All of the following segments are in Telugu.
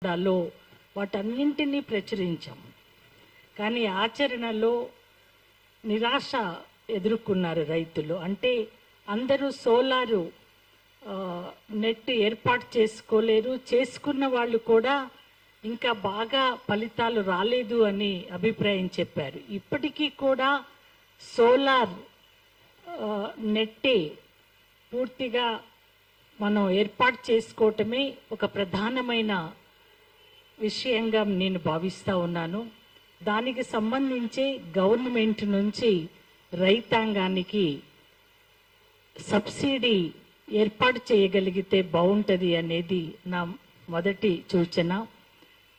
లో వాటన్నింటినీ ప్రచురించాం. కానీ ఆచరణలో నిరాశ ఎదుర్కొన్నారు రైతులు. అంటే అందరూ సోలారు నెట్ ఏర్పాటు చేసుకోలేరు, చేసుకున్న వాళ్ళు కూడా ఇంకా బాగా ఫలితాలు రాలేదు అని అభిప్రాయం చెప్పారు. ఇప్పటికీ కూడా సోలార్ నెట్టే పూర్తిగా మనం ఏర్పాటు చేసుకోవటమే ఒక ప్రధానమైన విషయంగా నేను భావిస్తూ ఉన్నాను. దానికి సంబంధించి గవర్నమెంట్ నుంచి రైతాంగానికి సబ్సిడీ ఏర్పాటు చేయగలిగితే బాగుంటుంది అనేది నా మొదటి సూచన.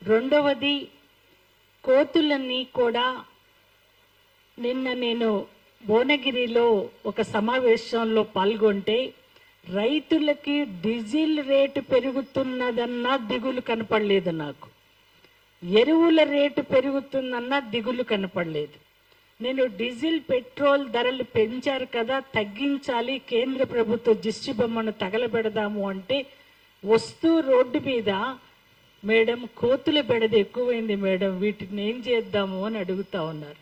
రెండవది, కోతులన్నీ కూడా నిన్న నేను భువనగిరిలో ఒక సమావేశంలో పాల్గొంటే రైతులకి డీజిల్ రేటు పెరుగుతున్నదన్నా దిగులు కనపడలేదు నాకు, ఎరువుల రేటు పెరుగుతుందన్నా దిగులు కనపడలేదు. నేను డీజిల్ పెట్రోల్ ధరలు పెంచారు కదా, తగ్గించాలి, కేంద్ర ప్రభుత్వ దిష్టి బొమ్మను తగలబెడదాము అంటే వస్తూ రోడ్డు మీద, మేడం కోతుల బెడద ఎక్కువైంది మేడం, వీటిని ఏం చేద్దాము అని అడుగుతా ఉన్నారు.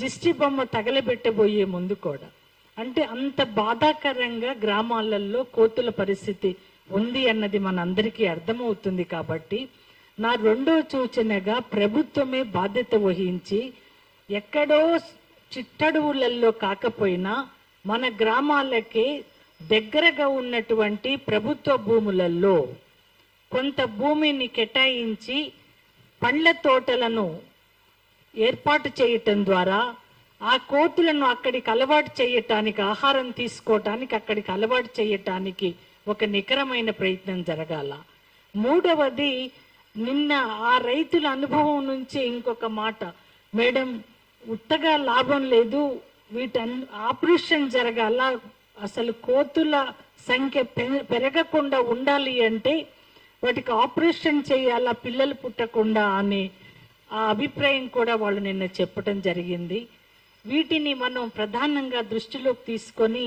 దిష్టి బొమ్మ తగలబెట్టబోయే ముందు కూడా. అంటే అంత బాధాకరంగా గ్రామాలలో కోతుల పరిస్థితి ఉంది అన్నది మనందరికీ అర్థమవుతుంది. కాబట్టి నా రెండో సూచనగా ప్రభుత్వమే బాధ్యత వహించి ఎక్కడో చిట్టడువులలో కాకపోయినా మన గ్రామాలకే దగ్గరగా ఉన్నటువంటి ప్రభుత్వ భూములలో కొంత భూమిని కేటాయించి పండ్ల తోటలను ఏర్పాటు చేయటం ద్వారా ఆ కోతులను అక్కడికి అలవాటు చేయటానికి, ఆహారం తీసుకోవటానికి అక్కడికి అలవాటు చేయటానికి ఒక నికరమైన ప్రయత్నం జరగాల. మూడవది, నిన్న ఆ రైతుల అనుభవం నుంచి ఇంకొక మాట, మేడం ఉత్తగా లాభం లేదు, ఆపరేషన్ జరగాల, అసలు కోతుల సంఖ్య పెరగకుండా ఉండాలి అంటే వాటికి ఆపరేషన్ చేయాలా పిల్లలు పుట్టకుండా అనే ఆ అభిప్రాయం కూడా వాళ్ళు నిన్న చెప్పడం జరిగింది. వీటిని మనం ప్రధానంగా దృష్టిలోకి తీసుకొని